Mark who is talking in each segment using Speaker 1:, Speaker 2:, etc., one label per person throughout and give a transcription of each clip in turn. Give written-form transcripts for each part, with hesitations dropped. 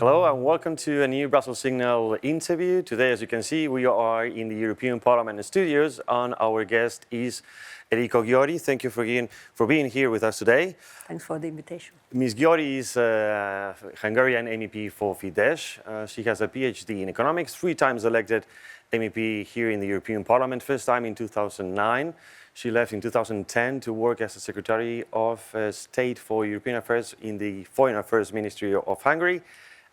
Speaker 1: Hello and welcome to a new Brussels Signal interview. Today, as you can see, we are in the European Parliament studios and our guest is Enikő GYymRI. Thank you for being here with us today.
Speaker 2: Thanks for the invitation.
Speaker 1: Ms. GYymRI is a Hungarian MEP for Fidesz. She has a PhD in economics, 3 times elected MEP here in the European Parliament, first time in 2009. She left in 2010 to work as a Secretary of State for European Affairs in the Foreign Affairs Ministry of Hungary,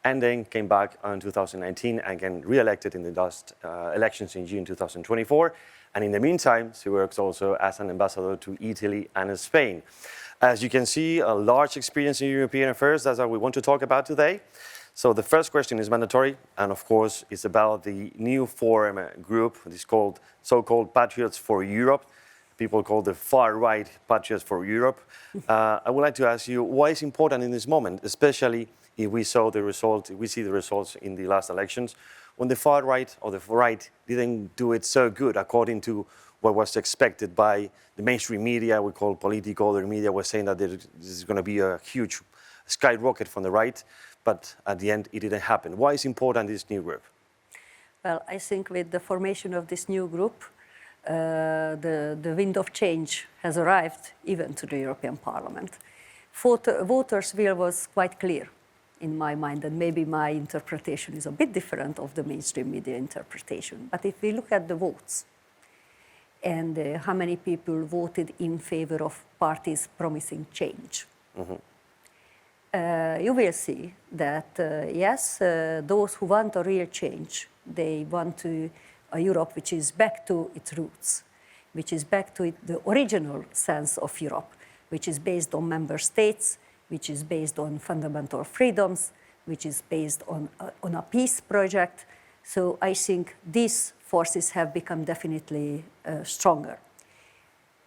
Speaker 1: and then came back in 2019 and again re-elected in the last elections in June 2024. And in the meantime, she works also as an ambassador to Italy and Spain. As you can see, a large experience in European affairs. That's what we want to talk about today. So the first question is mandatory, and of course, it's about the new forum group. It's called so-called Patriots for Europe. People call the far-right Patriots for Europe. I would like to ask you, why is important in this moment, especially if we see the results in the last elections, when the far right or the right didn't do it so good according to what was expected by the mainstream media, we call political, the media was saying that this is going to be a huge skyrocket from the right, but at the end it didn't happen. Why is important this new group?
Speaker 2: Well, I think with the formation of this new group, the wind of change has arrived even to the European Parliament. Voters' will was quite clear in my mind, and maybe my interpretation is a bit different of the mainstream media interpretation. But if we look at the votes and how many people voted in favor of parties promising change, you will see that, yes, those who want a real change, they want a Europe which is back to its roots, which is back to the original sense of Europe, which is based on member states, which is based on fundamental freedoms, which is based on a peace project. So I think these forces have become definitely stronger.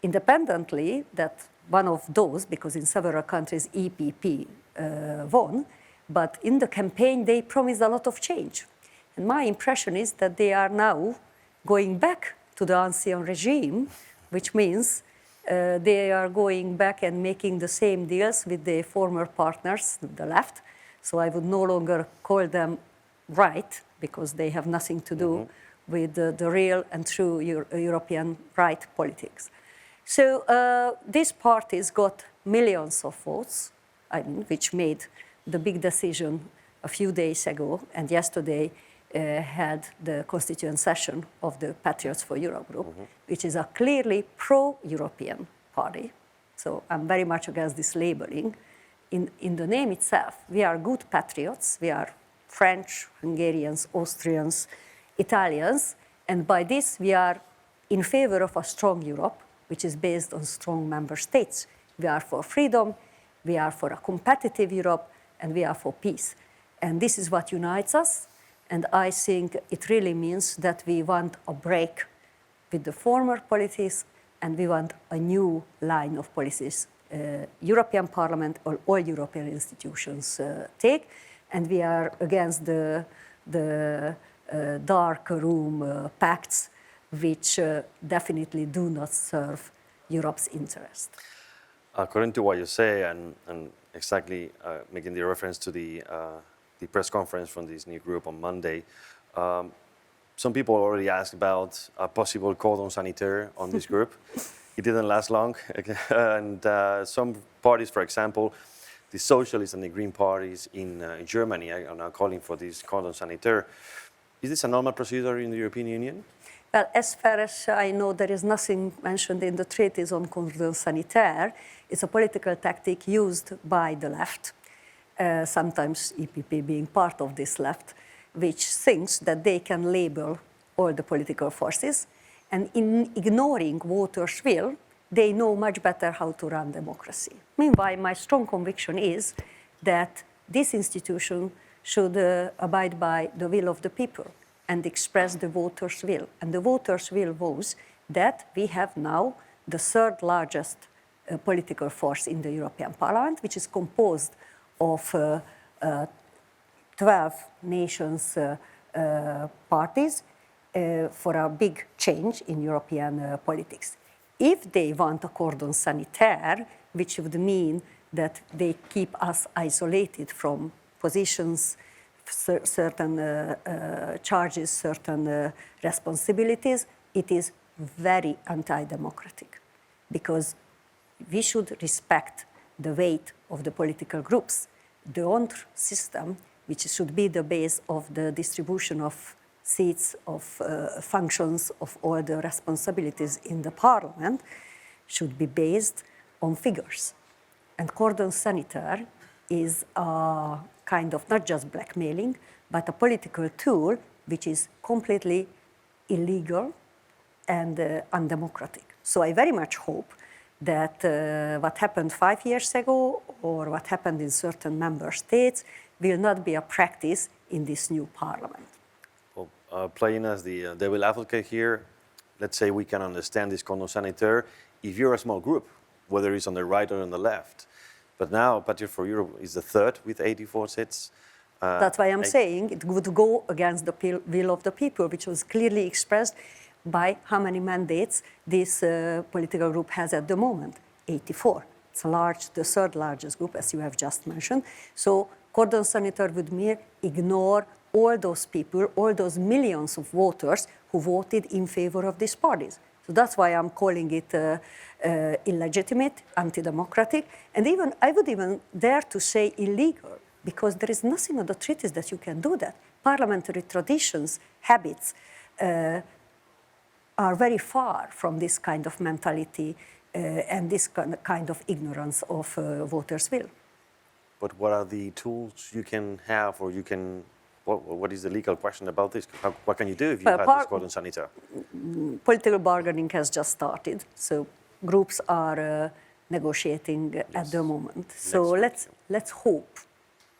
Speaker 2: Independently, that one of those, because in several countries EPP won, but in the campaign they promised a lot of change. And my impression is that they are now going back to the ancien regime, which means they are going back and making the same deals with the former partners, the left. So I would no longer call them right, because they have nothing to do with the real and true European right politics. So these parties got millions of votes, which made the big decision a few days ago, and yesterday had the constituent session of the Patriots for Europe group, which is a clearly pro-European party. So I'm very much against this labeling. In the name itself, we are good patriots. We are French, Hungarians, Austrians, Italians, and by this we are in favor of a strong Europe, which is based on strong member states. We are for freedom, we are for a competitive Europe, and we are for peace. And this is what unites us. And I think it really means that we want a break with the former policies, and we want a new line of policies European Parliament or all European institutions take. And we are against the dark room pacts, which definitely do not serve Europe's interest.
Speaker 1: According to what you say, and exactly making the reference to the press conference from this new group on Monday, some people already asked about a possible cordon sanitaire on this group. It didn't last long. And some parties, for example, the Socialists and the Green parties in Germany are now calling for this cordon sanitaire. Is this a normal procedure in the European Union?
Speaker 2: Well, as far as I know, there is nothing mentioned in the treaties on cordon sanitaire. It's a political tactic used by the left, sometimes EPP being part of this left, which thinks that they can label all the political forces, and in ignoring voters' will, they know much better how to run democracy. Meanwhile, my strong conviction is that this institution should abide by the will of the people and express the voters' will. And the voters' will was that we have now the third largest political force in the European Parliament, which is composed of 12 nations parties for a big change in European politics. If they want a cordon sanitaire, which would mean that they keep us isolated from positions certain charges, certain responsibilities, it is very anti-democratic, because we should respect the weight of the political groups. The own system, which should be the base of the distribution of seats, of functions, of all the responsibilities in the parliament, should be based on figures. And Cordon sanitaire is a kind of not just blackmailing, but a political tool which is completely illegal and undemocratic. So I very much hope that what happened 5 years ago or what happened in certain member states will not be a practice in this new parliament.
Speaker 1: Well, playing as the devil advocate here, let's say we can understand this Cordon sanitaire if you're a small group, whether it's on the right or on the left. But now Patriots for Europe is the third with 84 seats.
Speaker 2: That's why I'm saying it would go against the will of the people, which was clearly expressed by how many mandates this political group has at the moment, 84. It's the third largest group, as you have just mentioned. So Cordon sanitaire would mean ignore all those people, all those millions of voters who voted in favor of these parties. So that's why I'm calling it illegitimate, anti-democratic, and even I would even dare to say illegal, because there is nothing in the treaties that you can do that. Parliamentary traditions, habits are very far from this kind of mentality and this kind of ignorance of voters' will.
Speaker 1: But what are the tools you can have, or you can? What is the legal question about this? What can you do if you have this Cordon sanitaire?
Speaker 2: Political bargaining has just started, so groups are negotiating at the moment. So let's hope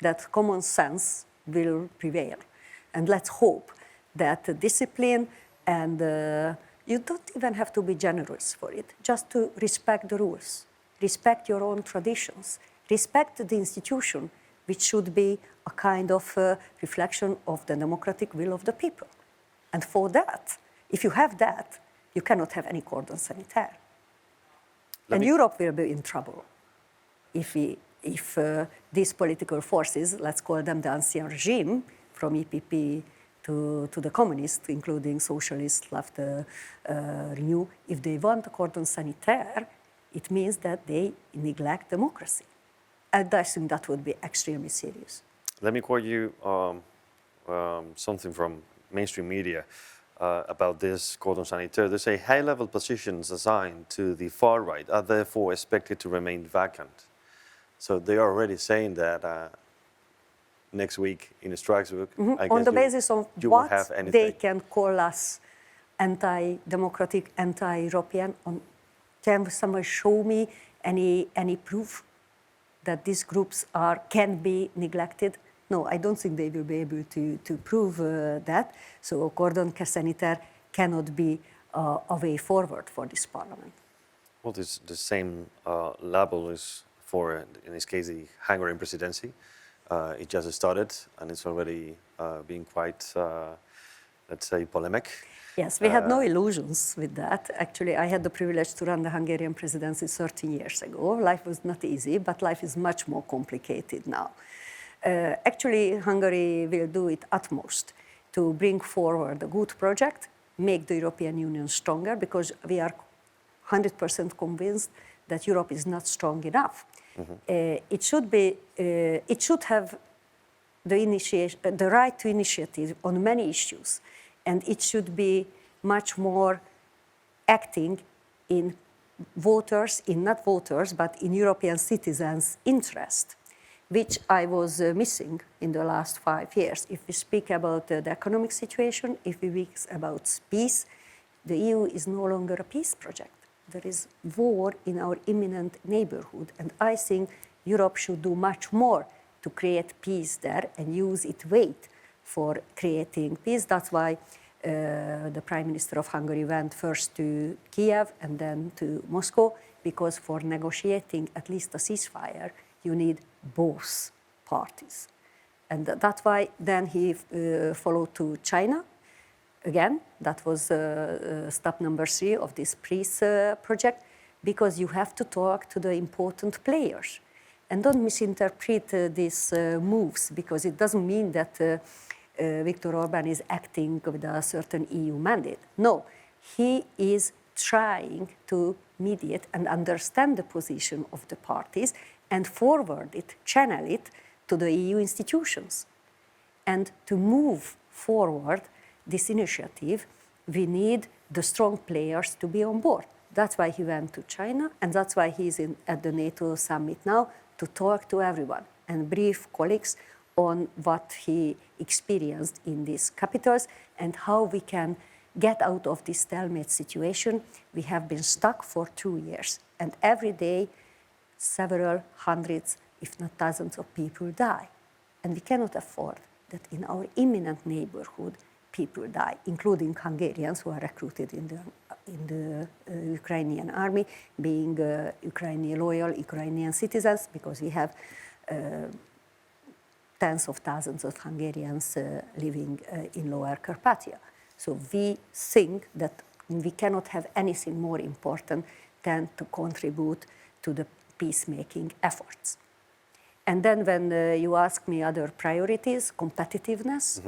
Speaker 2: that common sense will prevail, and let's hope that discipline and you don't even have to be generous for it, just to respect the rules, respect your own traditions, respect the institution, which should be a kind of reflection of the democratic will of the people. And for that, if you have that, you cannot have any Cordon sanitaire. And Europe will be in trouble if these political forces, let's call them the ancien regime, from EPP to the communists, including socialists, left, Renew, if they want a Cordon sanitaire, it means that they neglect democracy. And I think that would be extremely serious.
Speaker 1: Let me quote you something from mainstream media about this Cordon sanitaire. They say high-level positions assigned to the far right are therefore expected to remain vacant. So they are already saying that next week in Strasbourg, I guess
Speaker 2: on the basis of what they can call us anti-democratic, anti-European. Can someone show me any proof that these groups can be neglected? No, I don't think they will be able to prove that. So Cordon sanitaire cannot be a way forward for this parliament.
Speaker 1: Well, this the same label is for, in this case, the Hungarian presidency. It just started, and it's already being quite, let's say, polemic.
Speaker 2: Yes, we had no illusions with that. Actually, I had the privilege to run the Hungarian presidency 13 years ago. Life was not easy, but life is much more complicated now. Actually, Hungary will do its utmost to bring forward a good project, make the European Union stronger, because we are 100% convinced that Europe is not strong enough. It should have the right to initiative on many issues, and it should be much more acting in voters, not voters, but in European citizens' interest, which I was missing in the last 5 years. If we speak about the economic situation, if we speak about peace, the EU is no longer a peace project. There is war in our imminent neighborhood, and I think Europe should do much more to create peace there and use its weight for creating peace. That's why the Prime Minister of Hungary went first to Kiev and then to Moscow, because for negotiating at least a ceasefire, you need both parties. And that's why then he followed to China. Again, that was step number 3 of this peace project, because you have to talk to the important players. And don't misinterpret these moves, because it doesn't mean that Viktor Orbán is acting with a certain EU mandate. No, he is trying to mediate and understand the position of the parties and forward it, channel it to the EU institutions. And to move forward this initiative, we need the strong players to be on board. That's why he went to China, and that's why he's at the NATO summit now, to talk to everyone and brief colleagues on what he experienced in these capitals and how we can get out of this stalemate situation. We have been stuck for 2 years, and every day several hundreds, if not thousands of people die. And we cannot afford that in our imminent neighborhood people die, including Hungarians who are recruited in the Ukrainian army, being Ukrainian loyal Ukrainian citizens, because we have tens of thousands of Hungarians living in Lower Carpathia. So we think that we cannot have anything more important than to contribute to the peacemaking efforts. And then when you ask me other priorities, competitiveness,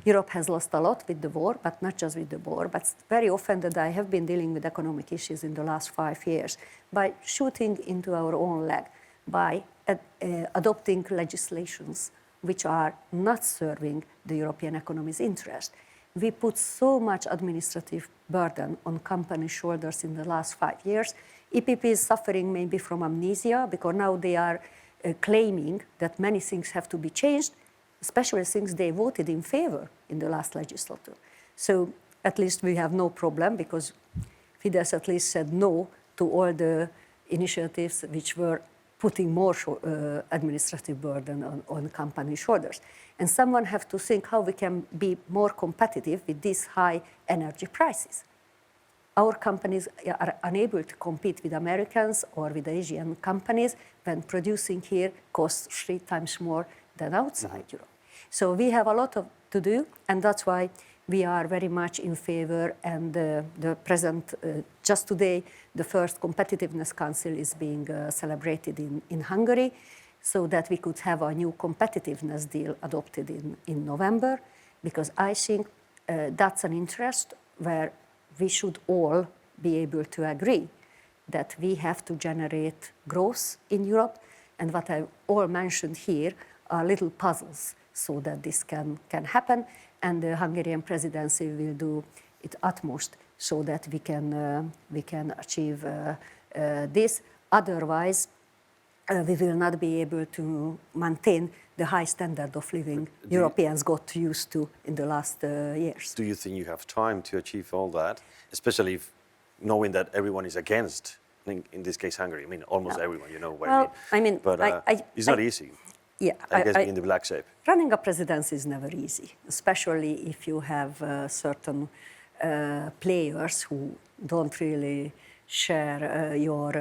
Speaker 2: Europe has lost a lot with the war, but not just with the war, but very often that I have been dealing with economic issues in the last 5 years by shooting into our own leg, by adopting legislations which are not serving the European economy's interest. We put so much administrative burden on companies' shoulders in the last 5 years. EPP is suffering maybe from amnesia, because now they are claiming that many things have to be changed, especially things they voted in favor in the last legislature. So at least we have no problem, because Fidesz at least said no to all the initiatives which were putting more administrative burden on company shoulders. And someone have to think how we can be more competitive with these high energy prices. Our companies are unable to compete with Americans or with Asian companies when producing here costs 3 times more than outside Europe. So we have a lot to do, and that's why we are very much in favor. And the present, just today, the first Competitiveness Council is being celebrated in Hungary, so that we could have a new competitiveness deal adopted in November, because I think that's an interest where we should all be able to agree that we have to generate growth in Europe, and what I all mentioned here are little puzzles so that this can happen, and the Hungarian presidency will do its utmost so that we can achieve this. Otherwise, we will not be able to maintain the high standard of living Europeans got used to in the last years.
Speaker 1: Do you think you have time to achieve all that, especially knowing that everyone is against, in this case, Hungary? I mean, almost everyone, you know what I mean. But it's not easy.
Speaker 2: Yeah,
Speaker 1: I guess being the black sheep.
Speaker 2: Running a presidency is never easy, especially if you have certain players who don't really share your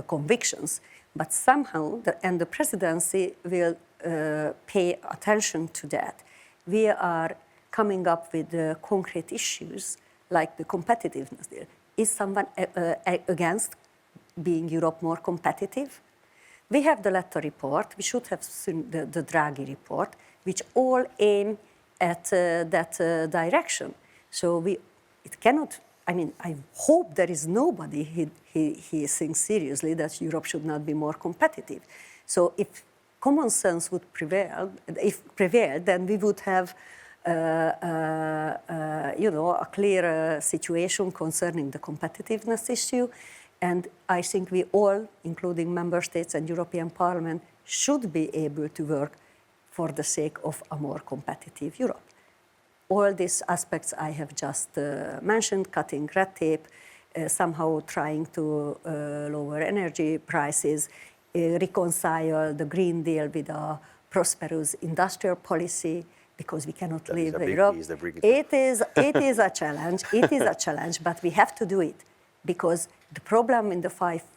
Speaker 2: convictions. But somehow, the presidency will pay attention to that. We are coming up with concrete issues like the competitiveness deal. Is someone against being Europe more competitive? We have the Letta report, we should have seen the Draghi report, which all aim at that direction. So it cannot, I mean, I hope there is nobody he thinks seriously that Europe should not be more competitive. So if common sense would prevail, then we would have a clear situation concerning the competitiveness issue. And I think we all, including member states and European Parliament, should be able to work for the sake of a more competitive Europe. All these aspects I have just mentioned, cutting red tape, somehow trying to lower energy prices, reconcile the Green Deal with a prosperous industrial policy, because we cannot live in Europe. It is a challenge. It is a challenge, but we have to do it, because the problem in the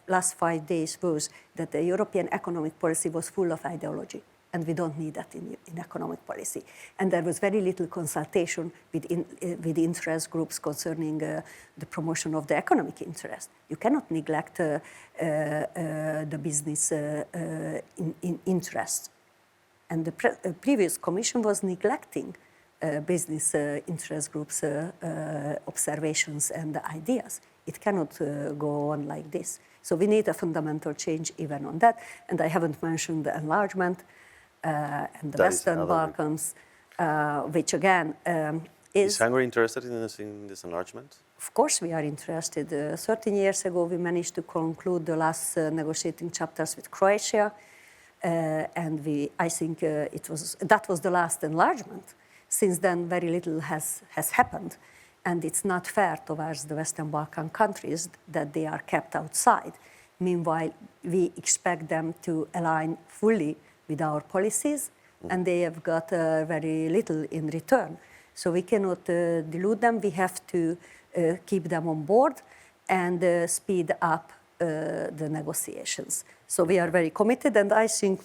Speaker 2: last 5 days was that the European economic policy was full of ideology and we don't need that in economic policy. And there was very little consultation with interest groups concerning the promotion of the economic interest. You cannot neglect the business interest. And the previous commission was neglecting business interest groups' observations and ideas. It cannot go on like this. So we need a fundamental change even on that. And I haven't mentioned the enlargement and the Western Balkans, which again
Speaker 1: Is Hungary interested in this enlargement?
Speaker 2: Of course we are interested. 13 years ago we managed to conclude the last negotiating chapters with Croatia. And I think that was the last enlargement. Since then, very little has happened, and it's not fair towards the Western Balkan countries that they are kept outside. Meanwhile, we expect them to align fully with our policies, and they have got very little in return. So we cannot delude them. We have to keep them on board and speed up the negotiations. So we are very committed, and I think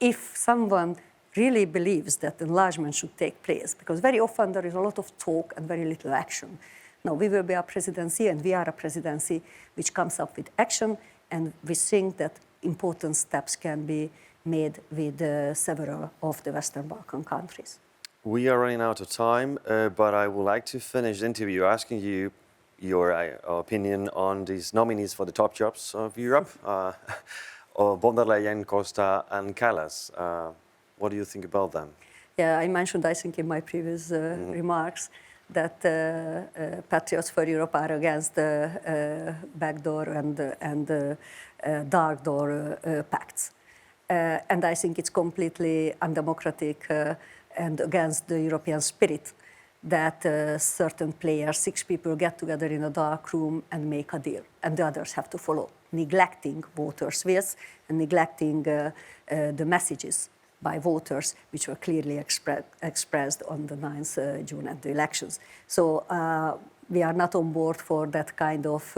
Speaker 2: if someone really believes that enlargement should take place, because very often there is a lot of talk and very little action. Now we will be a presidency, and we are a presidency which comes up with action, and we think that important steps can be made with several of the Western Balkan countries.
Speaker 1: We are running out of time, but I would like to finish the interview asking you your opinion on these nominees for the top jobs of Europe, von der Leyen, Costa, and Kallas. What do you think about them?
Speaker 2: Yeah, I mentioned, I think, in my previous remarks that Patriots for Europe are against the backdoor and dark door pacts. And I think it's completely undemocratic and against the European spirit that certain players, 6 people, get together in a dark room and make a deal, and the others have to follow, neglecting voters' wills and neglecting the messages by voters, which were clearly expressed on the 9th June at the elections. So we are not on board for that kind of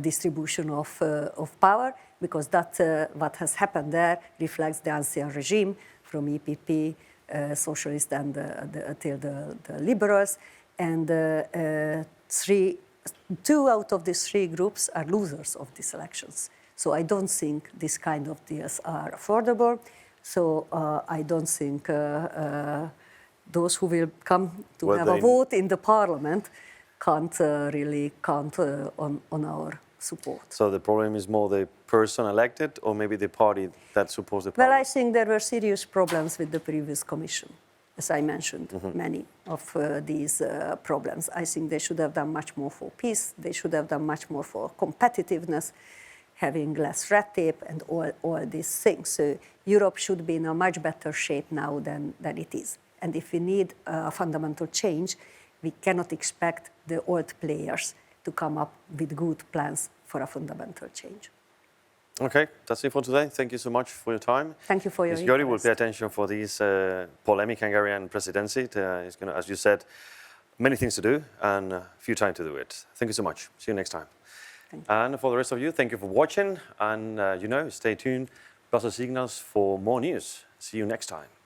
Speaker 2: distribution of power, because that what has happened there reflects the ancien regime from EPP, socialists, and till the liberals. And 2 out of these 3 groups are losers of these elections. So I don't think this kind of deals are affordable. So I don't think those who will come to have a vote in the parliament can't really count on our support.
Speaker 1: So the problem is more the person elected, or maybe the party that supports the party?
Speaker 2: Well, I think there were serious problems with the previous commission. As I mentioned, many of these problems. I think they should have done much more for peace. They should have done much more for competitiveness, having less red tape, and all these things. So Europe should be in a much better shape now than it is. And if we need a fundamental change, we cannot expect the old players to come up with good plans for a fundamental change.
Speaker 1: Okay, that's it for today. Thank you so much for your time.
Speaker 2: Thank you for your
Speaker 1: Ms. Győri will pay attention for this polemic Hungarian presidency. It's going to, as you said, many things to do and a few time to do it. Thank you so much. See you next time.
Speaker 2: Thank you.
Speaker 1: And for the rest of you, thank you for watching. And stay tuned, Brussels Signals, for more news. See you next time.